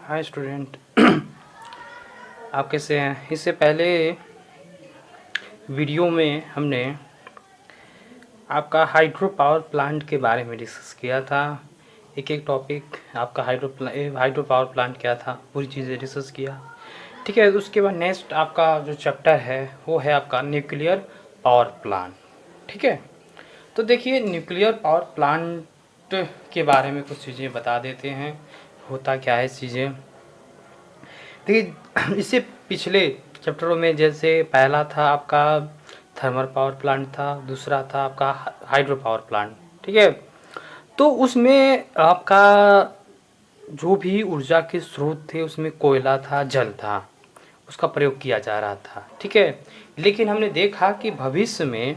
Hi student. आप कैसे हैं? इससे पहले वीडियो में हमने आपका हाइड्रो पावर प्लांट के बारे में डिस्कस किया था। एक एक टॉपिक आपका हाइड्रो पावर प्लांट क्या था, पूरी चीज़ें डिस्कस किया। ठीक है, उसके बाद नेक्स्ट आपका जो चैप्टर है वो है आपका न्यूक्लियर पावर प्लांट। ठीक है, तो देखिए न्यूक्लियर पावर प्लांट के बारे में कुछ चीज़ें बता देते हैं, होता क्या है चीज़ें। देखिए इससे पिछले चैप्टरों में जैसे पहला था आपका थर्मल पावर प्लांट था, दूसरा था आपका हाइड्रो पावर प्लांट। ठीक है, तो उसमें आपका जो भी ऊर्जा के स्रोत थे उसमें कोयला था, जल था, उसका प्रयोग किया जा रहा था। ठीक है, लेकिन हमने देखा कि भविष्य में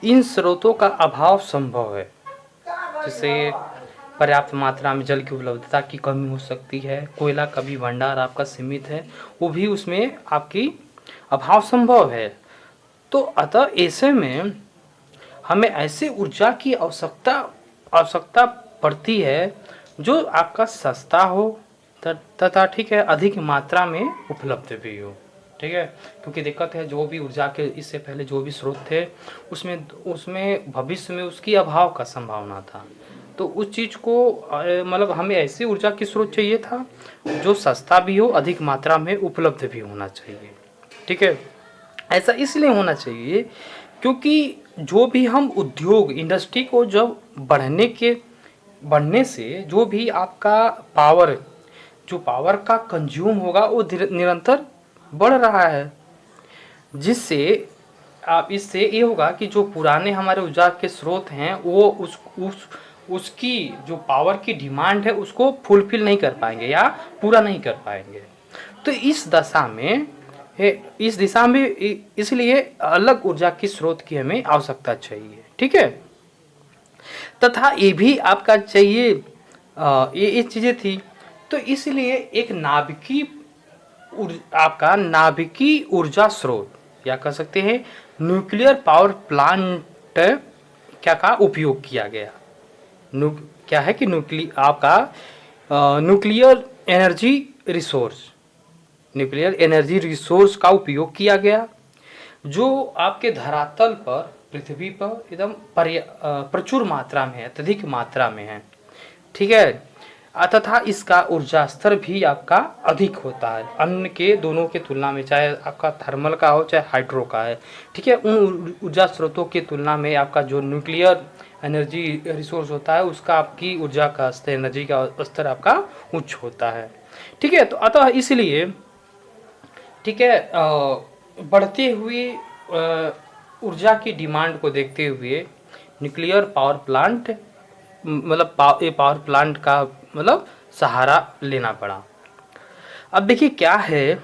इन स्रोतों का अभाव संभव है, जैसे पर्याप्त मात्रा में जल की उपलब्धता की कमी हो सकती है, कोयला का भी भंडार आपका सीमित है, वो भी उसमें आपकी अभाव संभव है। तो अतः ऐसे में हमें ऐसे ऊर्जा की आवश्यकता पड़ती है जो आपका सस्ता हो तथा ठीक है अधिक मात्रा में उपलब्ध भी हो। ठीक है, क्योंकि दिक्कत है जो भी ऊर्जा के इससे पहले जो भी स्रोत थे उसमें उसमें भविष्य में उसकी अभाव का संभावना था। तो उस चीज़ को मतलब हमें ऐसी ऊर्जा की स्रोत चाहिए था जो सस्ता भी हो, अधिक मात्रा में उपलब्ध भी होना चाहिए। ठीक है, ऐसा इसलिए होना चाहिए क्योंकि जो भी हम उद्योग इंडस्ट्री को जब बढ़ने से जो भी आपका जो पावर का कंज्यूम होगा वो निरंतर बढ़ रहा है, जिससे आप इससे ये होगा कि जो पुराने हमारे ऊर्जा के स्रोत हैं वो उसकी जो पावर की डिमांड है उसको फुलफिल नहीं कर पाएंगे या पूरा नहीं कर पाएंगे। तो इस दिशा में इसलिए अलग ऊर्जा की स्रोत की हमें आवश्यकता चाहिए। ठीक है, तथा ये भी आपका चाहिए, ये चीज़ें थी। तो इसलिए एक आपका नाभिकीय ऊर्जा स्रोत या कह सकते हैं न्यूक्लियर पावर प्लांट क्या का उपयोग किया गया। क्या है कि nuclear energy resource nuclear energy resource का उपयोग किया गया जो आपके धरातल पर पृथ्वी पर एकदम प्रचुर मात्रा में है, अत्यधिक मात्रा में है। ठीक है, तथा इसका ऊर्जा स्तर भी आपका अधिक होता है अन्य के दोनों के तुलना में, चाहे आपका थर्मल का हो चाहे हाइड्रो का है। ठीक है, उन ऊर्जा स्रोतों की तुलना में आपका जो न्यूक्लियर एनर्जी रिसोर्स होता है उसका आपकी ऊर्जा का स्तर, एनर्जी का स्तर आपका उच्च होता है। ठीक है, तो अतः इसलिए ठीक है बढ़ती हुई ऊर्जा की डिमांड को देखते हुए न्यूक्लियर पावर प्लांट मतलब पावर प्लांट का मतलब सहारा लेना पड़ा। अब देखिए क्या है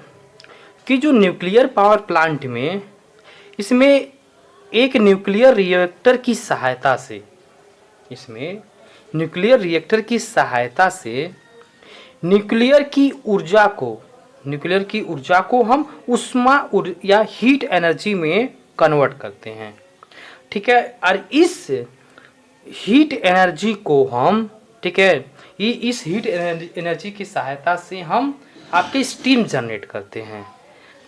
कि जो न्यूक्लियर पावर प्लांट में इसमें एक न्यूक्लियर रिएक्टर की सहायता से न्यूक्लियर की ऊर्जा को हम या हीट एनर्जी में कन्वर्ट करते हैं। ठीक है, और इस हीट एनर्जी को हम ठीक है इस हीट एनर्जी की सहायता से हम आपके स्टीम जनरेट करते हैं,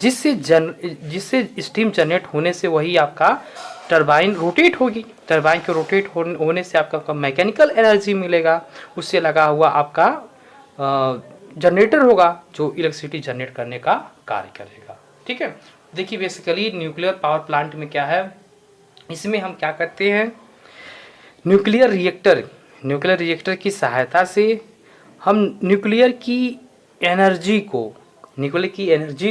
जिससे स्टीम जनरेट होने से वही आपका टरबाइन रोटेट होगी। टरबाइन के रोटेट होने से आपका मैकेनिकल एनर्जी मिलेगा, उससे लगा हुआ आपका जनरेटर होगा जो इलेक्ट्रिसिटी जनरेट करने का कार्य करेगा। ठीक है, देखिए बेसिकली न्यूक्लियर पावर प्लांट में क्या है, इसमें हम क्या करते हैं न्यूक्लियर रिएक्टर की सहायता से हम न्यूक्लियर की एनर्जी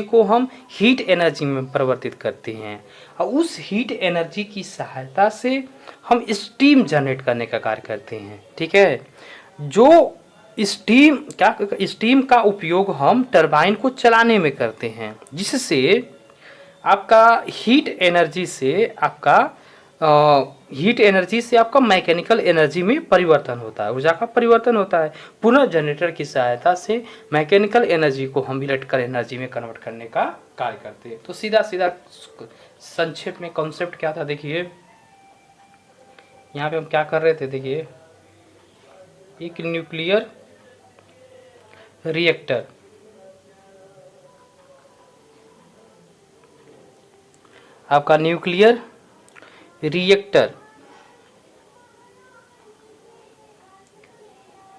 को हम हीट एनर्जी में परिवर्तित करते हैं और उस हीट एनर्जी की सहायता से हम स्टीम जनरेट करने का कार्य करते हैं। ठीक है, जो स्टीम का उपयोग हम टरबाइन को चलाने में करते हैं, जिससे आपका हीट एनर्जी से आपका मैकेनिकल एनर्जी में परिवर्तन होता है, ऊर्जा का परिवर्तन होता है। पुनः जनरेटर की सहायता से मैकेनिकल एनर्जी को हम इलेक्ट्रिकल एनर्जी में कन्वर्ट करने का कार्य करते हैं। तो सीधा संक्षेप में कॉन्सेप्ट क्या था, देखिए यहाँ पे हम क्या कर रहे थे। देखिए एक न्यूक्लियर रिएक्टर आपका न्यूक्लियर रिएक्टर,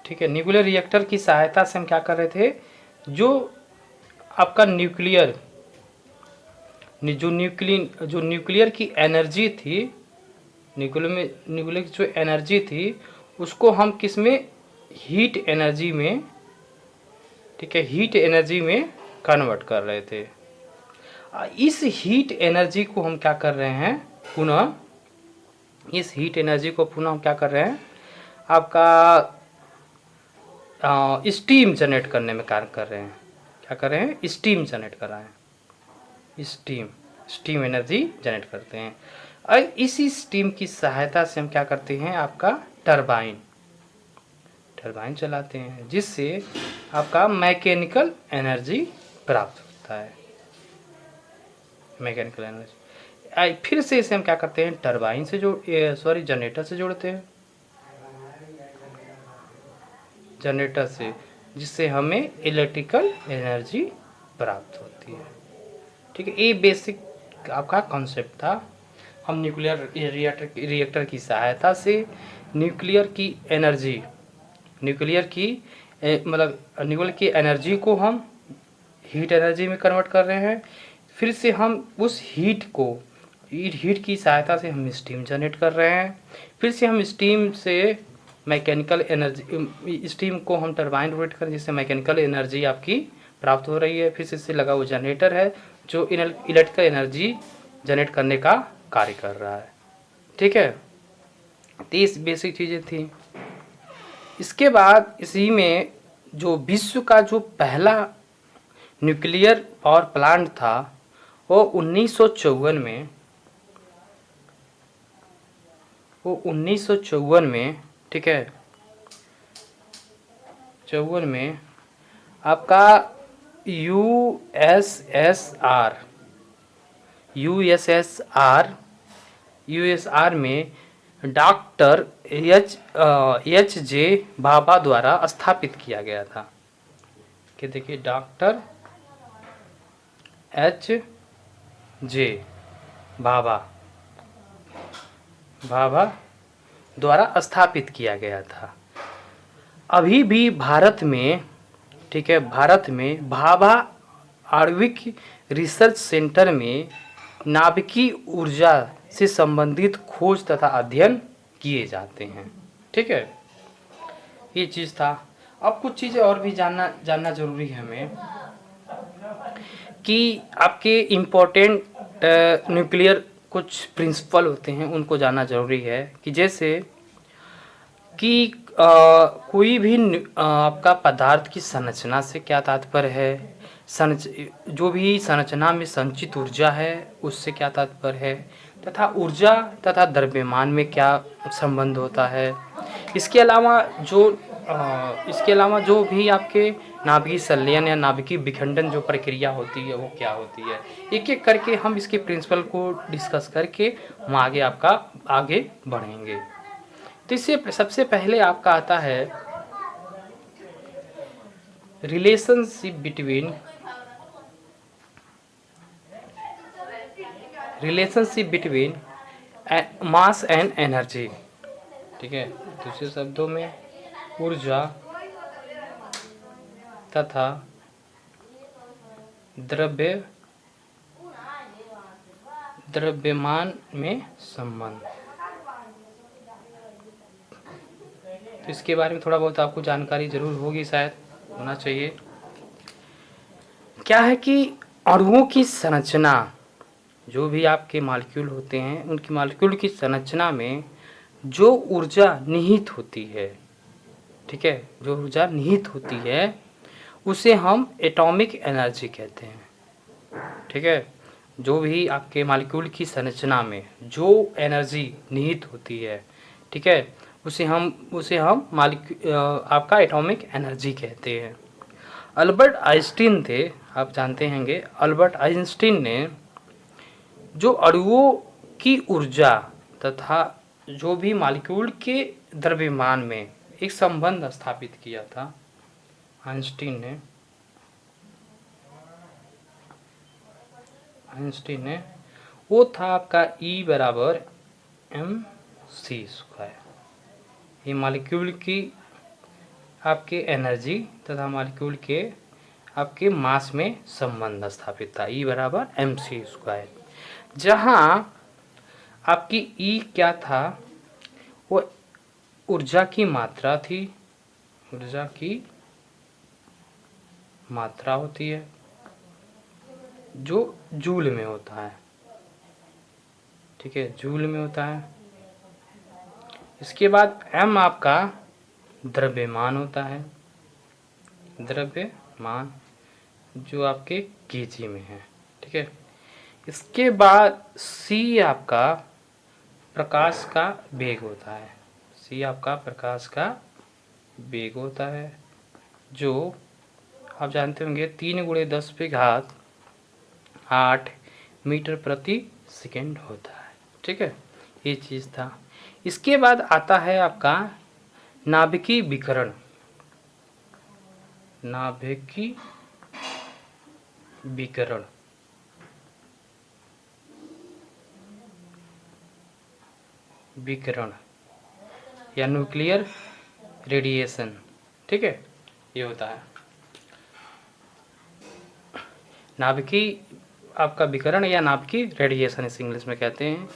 ठीक है। न्यूक्लियर रिएक्टर की सहायता से हम क्या कर रहे थे, जो आपका जो न्यूक्लियर की एनर्जी थी, न्यूक्लियर की जो एनर्जी थी उसको हम किस में, हीट एनर्जी में, ठीक है, हीट एनर्जी में कन्वर्ट कर रहे थे। इस हीट एनर्जी को हम क्या कर रहे हैं पुनः, इस हीट एनर्जी को पुनः हम क्या कर रहे हैं, आपका स्टीम जनरेट करने में कार्य कर रहे हैं। क्या कर रहे हैं, स्टीम जनरेट कर रहे हैं, स्टीम एनर्जी जनरेट करते हैं। और इसी स्टीम की सहायता से हम क्या करते हैं, आपका टरबाइन चलाते हैं, जिससे आपका मैकेनिकल एनर्जी प्राप्त होता है, मैकेनिकल एनर्जी। फिर से इसे हम क्या करते हैं, टरबाइन से जनरेटर से जोड़ते हैं, जनरेटर से, जिससे हमें इलेक्ट्रिकल एनर्जी प्राप्त होती है, ठीक है। ये बेसिक आपका कॉन्सेप्ट था। हम न्यूक्लियर रिएक्टर की सहायता से न्यूक्लियर की एनर्जी, न्यूक्लियर की एनर्जी को हम हीट एनर्जी में कन्वर्ट कर रहे हैं। फिर से हम उस हीट की सहायता से हम स्टीम जनरेट कर रहे हैं। फिर से हम स्टीम से मैकेनिकल एनर्जी, स्टीम को हम टरबाइन रोटेट करें, जिससे मैकेनिकल एनर्जी आपकी प्राप्त हो रही है। फिर से इससे लगा हुआ जनरेटर है जो इलेक्ट्रिकल एनर्जी जनरेट करने का कार्य कर रहा है, ठीक है। 30 बेसिक चीज़ें थी। इसके बाद इसी में जो विश्व का जो पहला न्यूक्लियर पावर प्लांट था वो 1954 में, ठीक है, 54 में आपका यूएसआर में डॉक्टर एच जे भाभा द्वारा स्थापित किया गया था। कि देखिए, डॉक्टर एच जे भाभा द्वारा स्थापित किया गया था। अभी भी भारत में, ठीक है, भारत में भाभा आणविक रिसर्च सेंटर में नाभिकीय ऊर्जा से संबंधित खोज तथा अध्ययन किए जाते हैं, ठीक है। ये चीज़ था। अब कुछ चीज़ें और भी जानना जरूरी है हमें, कि आपके इम्पोर्टेंट न्यूक्लियर कुछ प्रिंसिपल होते हैं, उनको जानना जरूरी है। कि जैसे कि कोई भी आपका पदार्थ की संरचना से क्या तात्पर्य है, जो भी संरचना में संचित ऊर्जा है उससे क्या तात्पर्य है, तथा ऊर्जा तथा द्रव्यमान में क्या संबंध होता है। इसके अलावा जो भी आपके नाभिकीय संलयन या नाभिकीय विखंडन जो प्रक्रिया होती है वो क्या होती है, एक एक करके हम इसके प्रिंसिपल को डिस्कस करके हम आगे बढ़ेंगे। तो इससे सबसे पहले आपका आता है relationship between mass and energy, ठीक है। दूसरे शब्दों में ऊर्जा तथा द्रव्यमान में संबंध। तो इसके बारे में थोड़ा बहुत आपको जानकारी जरूर होगी, शायद होना चाहिए। क्या है कि अणुओं की संरचना, जो भी आपके मॉलिक्यूल होते हैं उनकी मॉलिक्यूल की संरचना में जो ऊर्जा निहित होती है, ठीक है, जो ऊर्जा निहित होती है उसे हम एटॉमिक एनर्जी कहते हैं, ठीक है। जो भी आपके मॉलिक्यूल की संरचना में जो एनर्जी निहित होती है, ठीक है, उसे हम आपका एटॉमिक एनर्जी कहते हैं। अल्बर्ट आइंस्टीन थे, आप जानते होंगे, अल्बर्ट आइंस्टीन ने जो अणुओं की ऊर्जा तथा जो भी मॉलिक्यूल के द्रव्यमान में एक संबंध स्थापित किया था आइंस्टीन ने वो था आपका E बराबर mc²। ये मॉलिक्यूल की आपके एनर्जी तथा मॉलिक्यूल के आपके मास में संबंध स्थापित था, E बराबर mc²। जहाँ आपकी E क्या था, वो ऊर्जा की मात्रा थी, ऊर्जा की मात्रा होती है जो जूल में होता है, ठीक है, जूल में होता है। इसके बाद m आपका द्रव्यमान होता है, द्रव्यमान जो आपके केजी में है, ठीक है। इसके बाद c आपका प्रकाश का वेग होता है, c आपका प्रकाश का वेग होता है जो आप जानते होंगे 3×10⁸ मीटर प्रति सेकेंड होता है, ठीक है। ये चीज़ था। इसके बाद आता है आपका नाभिकीय विकिरण। नाभिकीय विकिरण विकिरण या न्यूक्लियर रेडिएशन, ठीक है, ये होता है नाभिकीय आपका विकिरण या नाभिकीय रेडिएशन इस इंग्लिश में कहते हैं।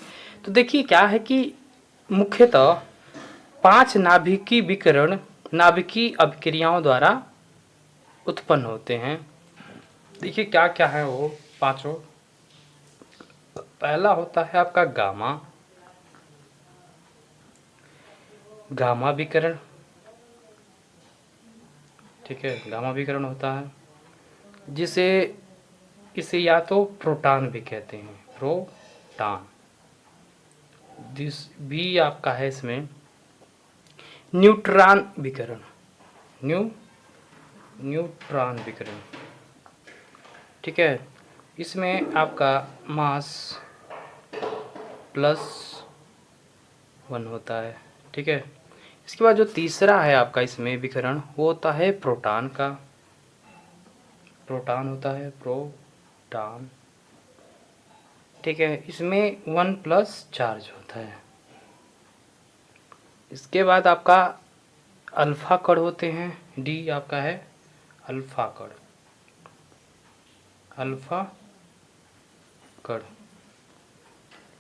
तो देखिए क्या है कि मुख्यतः 5 नाभिकीय विकिरण नाभिकीय अभिक्रियाओं द्वारा उत्पन्न होते हैं। देखिए क्या क्या है वो पांचों। पहला होता है आपका गामा, गामा विकिरण, ठीक है, गामा विकिरण होता है जिसे इसे या तो प्रोटॉन भी कहते हैं, प्रोटॉन। जिस भी आपका है इसमें न्यूट्रॉन विकिरण, न्यूट्रॉन विकिरण, ठीक है। इसमें आपका मास +1 होता है, ठीक है। इसके बाद जो तीसरा है आपका इसमें विकिरण वो होता है प्रोटॉन का, प्रोटॉन होता है, प्रोटॉन, ठीक है। इसमें 1+ चार्ज होता है। इसके बाद आपका अल्फा कण होते हैं, डी आपका है अल्फा कण, अल्फा कण,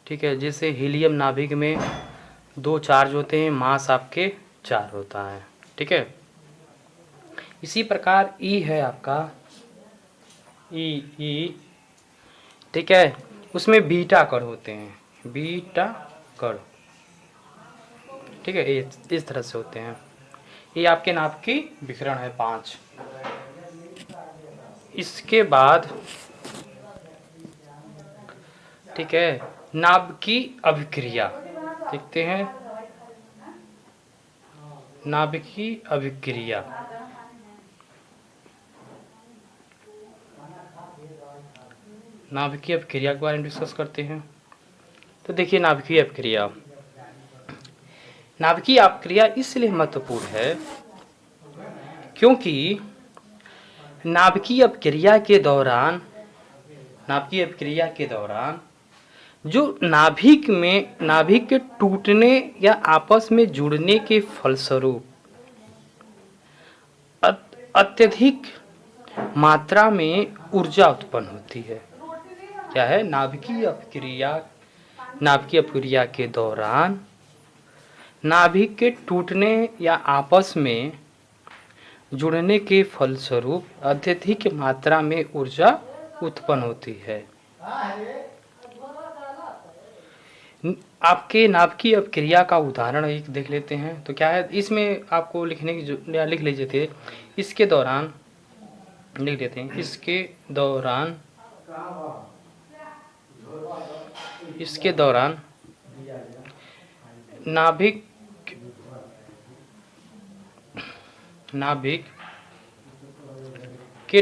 ठीक है। जैसे हीलियम नाभिक में 2 चार्ज होते हैं, मास आपके 4 होता है, ठीक है। इसी प्रकार ई है आपका ई, ठीक है, उसमें बीटा कण होते हैं, बीटा कण, ठीक है, ये इस तरह से होते हैं। ये आपके नाभिकीय विकिरण है 5। इसके बाद ठीक है नाभिकीय अभिक्रिया देखते हैं। नाभिकीय अभिक्रिया, नाभिकीय अभिक्रिया के बारे में डिस्कस करते हैं। तो देखिए नाभिकीय अभिक्रिया, नाभिकीय अभिक्रिया इसलिए महत्वपूर्ण है क्योंकि नाभिकीय अभिक्रिया के दौरान जो नाभिक के टूटने या आपस में जुड़ने के फलस्वरूप अत्यधिक मात्रा में ऊर्जा उत्पन्न होती है। क्या है? नाभिकीय अभिक्रिया के दौरान नाभिक के टूटने या आपस में जुड़ने के फलस्वरूप अत्यधिक मात्रा में ऊर्जा उत्पन्न होती है। आपके नाभिकीय अभिक्रिया का उदाहरण एक देख लेते हैं। तो क्या है इसमें आपको लिखने की लिख लीजिए थे, इसके दौरान लिख देते हैं, इसके दौरान नाभिक के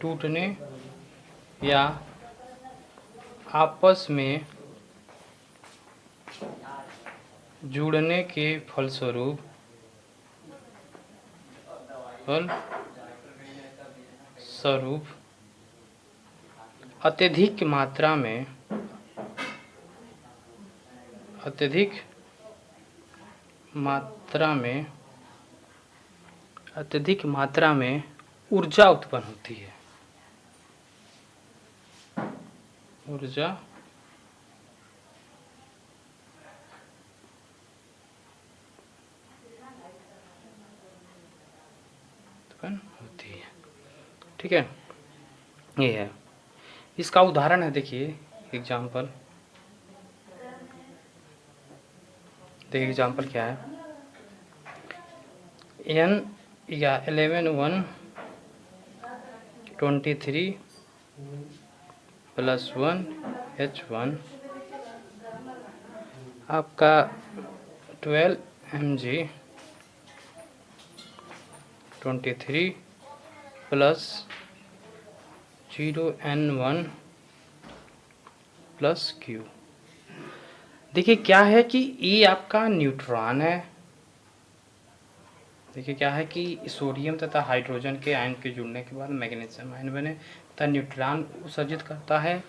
टूटने या आपस में जुड़ने के फलस्वरूप स्वरूप अत्यधिक मात्रा में ऊर्जा उत्पन्न होती है। ऊर्जा उत्पन्न होती है। ठीक है, ये है। इसका उदाहरण है, देखिए एग्जाम्पल। देखिए एग्जाम्पल क्या है। n या 11(1)23 + 1H1 आपका 12 mg 23 + 0n1 + q। देखिए क्या है कि ये आपका न्यूट्रॉन है। देखिए क्या है कि सोडियम तथा हाइड्रोजन के आयन के जुड़ने के बाद मैग्नीशियम आयन बने तथा न्यूट्रॉन उत्सर्जित करता है,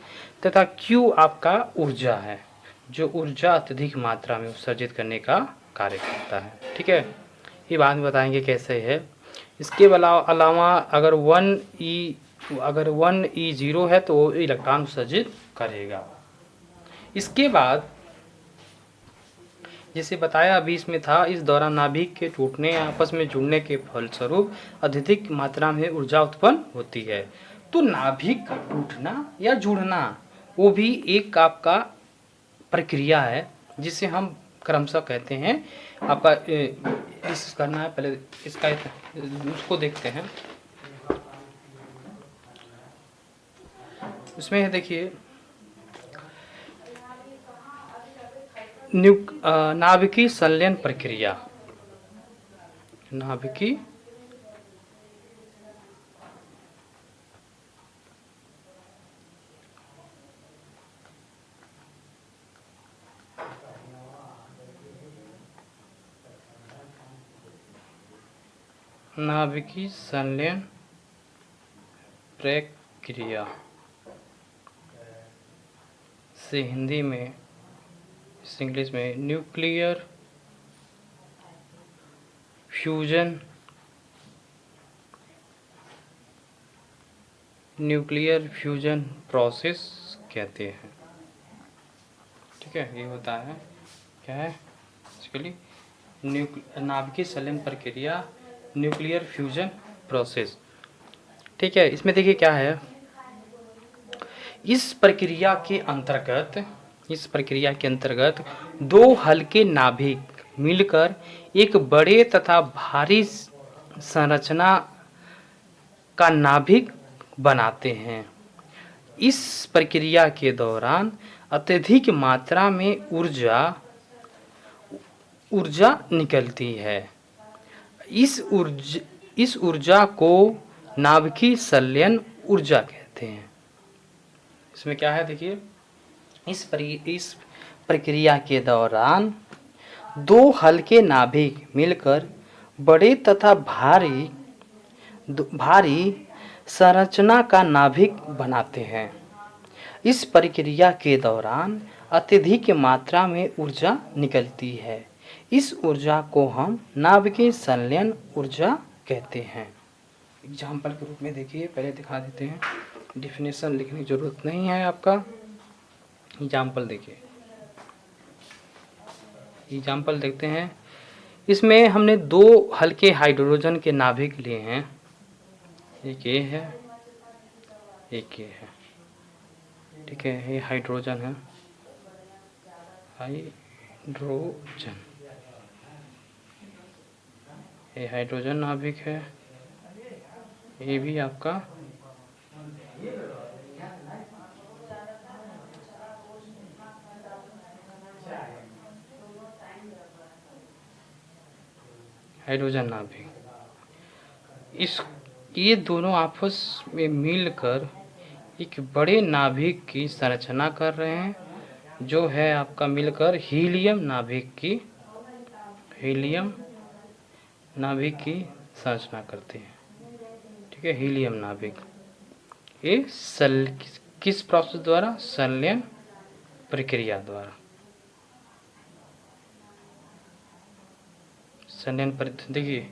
तथा Q आपका ऊर्जा है, जो ऊर्जा अत्यधिक मात्रा में उत्सर्जित करने का कार्य करता है। ठीक है, ये बाद में बताएंगे कैसे है। इसके अलावा अगर 1e 0 है तो वो इलेक्ट्रॉन उत्सर्जित करेगा। इसके बाद जैसे बताया अभी इसमें था, इस दौरान नाभिक के टूटने या आपस में जुड़ने के फलस्वरूप अत्यधिक मात्रा में ऊर्जा उत्पन्न होती है। तो नाभिक का टूटना या जुड़ना वो भी एक आपका प्रक्रिया है, जिसे हम क्रमशः कहते हैं आपका इस करना है। पहले इसका उसको देखते हैं। उसमें देखिए नाभिकीय संलयन प्रक्रिया। नाभिकीय संलयन प्रक्रिया से हिंदी में, इंग्लिश में न्यूक्लियर फ्यूजन प्रोसेस कहते हैं। ठीक है, ये होता है क्या है बेसिकली नाभिकीय संलयन प्रक्रिया, न्यूक्लियर फ्यूजन प्रोसेस। ठीक है, इसमें देखिए क्या है। इस प्रक्रिया के अंतर्गत दो हल्के नाभिक मिलकर एक बड़े तथा भारी संरचना का नाभिक बनाते हैं। इस प्रक्रिया के दौरान अत्यधिक मात्रा में ऊर्जा निकलती है। इस ऊर्जा को नाभिकीय संलयन ऊर्जा कहते हैं। इसमें क्या है देखिए, इस प्रक्रिया के दौरान दो हल्के नाभिक मिलकर बड़े तथा भारी संरचना का नाभिक बनाते हैं। इस प्रक्रिया के दौरान अत्यधिक मात्रा में ऊर्जा निकलती है। इस ऊर्जा को हम नाभिकीय संलयन ऊर्जा कहते हैं। एग्जाम्पल के रूप में देखिए, पहले दिखा देते हैं। डिफिनेशन लिखने की जरूरत नहीं है आपका। एग्जाम्पल देखिए, एग्जाम्पल देखते हैं। इसमें हमने दो हल्के हाइड्रोजन के नाभिक लिए हैं। एक ये है, एक ये है। ठीक है, ये हाइड्रोजन है, हाइड्रोजन, ये हाइड्रोजन नाभिक है। ये भी आपका हाइड्रोजन नाभिक। ये दोनों आपस में मिलकर एक बड़े नाभिक की संरचना कर रहे हैं, जो है आपका मिलकर हीलियम नाभिक की संरचना करते हैं। ठीक है, हीलियम नाभिक। ये किस प्रोसेस द्वारा? संलयन प्रक्रिया द्वारा। संलयन देखिए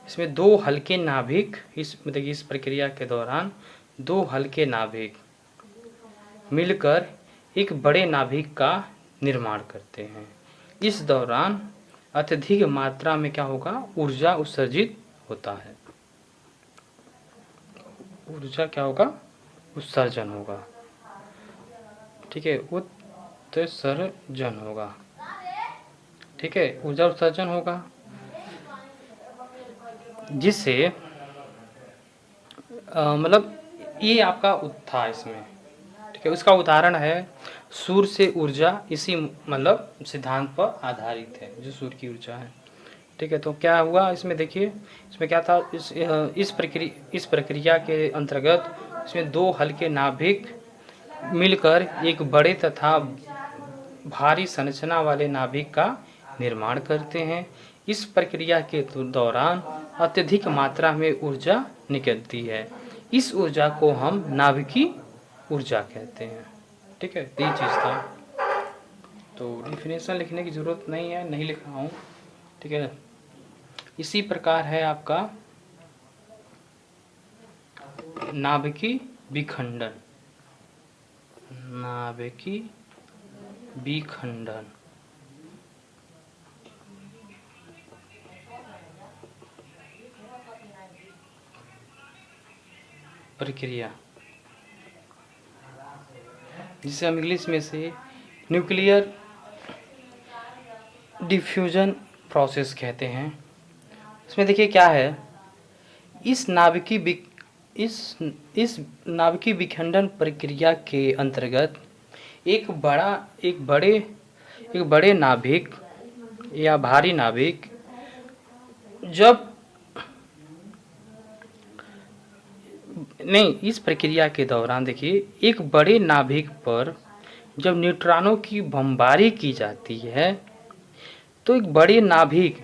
इसमें दो हल्के नाभिक, देखिए इस प्रक्रिया के दौरान दो हल्के नाभिक मिलकर एक बड़े नाभिक का निर्माण करते हैं। इस दौरान अत्यधिक मात्रा में क्या होगा? ऊर्जा उत्सर्जित होता है। ऊर्जा क्या होगा? उत्सर्जन होगा। ठीक है, उत्सर्जन होगा। ठीक है, ऊर्जा उत्सर्जन होगा, जिससे मतलब ये आपका था इसमें। ठीक है, उसका उदाहरण है सूर्य से ऊर्जा, इसी मतलब सिद्धांत पर आधारित है जो सूर्य की ऊर्जा है। ठीक है, तो क्या हुआ इसमें? देखिए इसमें क्या था, इस प्रक्रिया के अंतर्गत इसमें दो हल्के नाभिक मिलकर एक बड़े तथा भारी संरचना वाले नाभिक का निर्माण करते हैं। इस प्रक्रिया के दौरान अत्यधिक मात्रा में ऊर्जा निकलती है। इस ऊर्जा को हम नाभिकीय ऊर्जा कहते हैं। ठीक है, ये चीज़ था। तो डिफिनेशन लिखने की ज़रूरत नहीं है, नहीं लिख रहा हूँ। ठीक है, इसी प्रकार है आपका नाभिकीय विखंडन। नाभिकीय विखंडन प्रक्रिया, जिसे हम इंग्लिश में से न्यूक्लियर डिफ्यूजन प्रोसेस कहते हैं। इसमें देखिए क्या है, इस नाभिकीय विखंडन प्रक्रिया के अंतर्गत एक बड़े नाभिक या भारी नाभिक इस प्रक्रिया के दौरान देखिए एक बड़े नाभिक पर जब न्यूट्रॉनों की बमबारी की जाती है तो एक बड़े नाभिक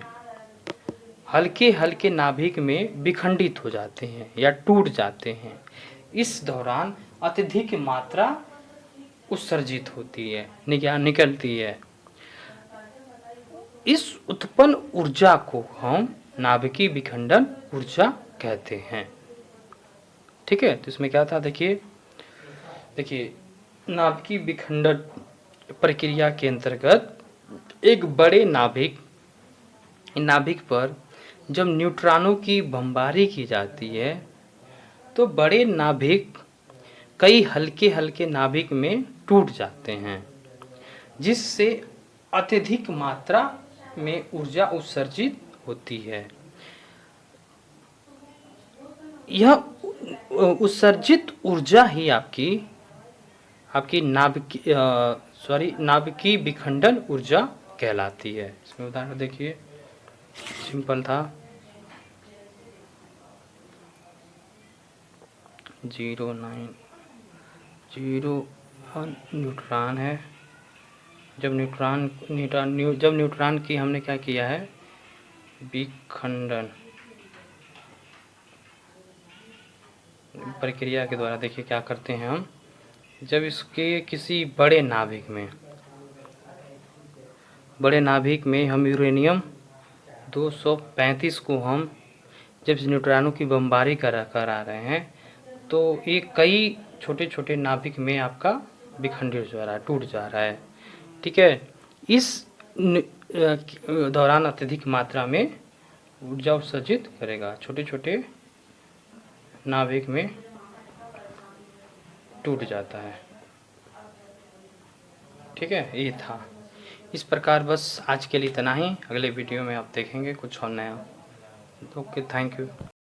हल्के हल्के नाभिक में विखंडित हो जाते हैं या टूट जाते हैं। इस दौरान अत्यधिक मात्रा उत्सर्जित होती है, निकलती है। इस उत्पन्न ऊर्जा को हम नाभिकीय विखंडन ऊर्जा कहते हैं। ठीक है, तो इसमें क्या था, देखिए नाभिकीय विखंडन प्रक्रिया के अंतर्गत एक बड़े नाभिक पर जब न्यूट्रॉनों की बमबारी की जाती है तो बड़े नाभिक कई हल्के हल्के नाभिक में टूट जाते हैं, जिससे अत्यधिक मात्रा में ऊर्जा उत्सर्जित होती है। यह उत्सर्जित ऊर्जा ही आपकी नाभिकीय विखंडन ऊर्जा कहलाती है। इसमें उदाहरण देखिए, सिंपल था, 0.901 न्यूट्रॉन है। जब न्यूट्रॉन की हमने क्या किया है, विखंडन प्रक्रिया के द्वारा देखिए क्या करते हैं हम, जब इसके किसी बड़े नाभिक में हम यूरेनियम 235 को हम जब न्यूट्रॉनों की बमबारी करा रहे हैं तो ये कई छोटे छोटे नाभिक में आपका विखंडित हो रहा है, टूट जा रहा है। ठीक है, इस दौरान अत्यधिक मात्रा में ऊर्जा उत्सर्जित करेगा, छोटे छोटे नाभिक में टूट जाता है। ठीक है, ये था। इस प्रकार बस आज के लिए इतना ही। अगले वीडियो में आप देखेंगे कुछ और नया। Okay, thank you.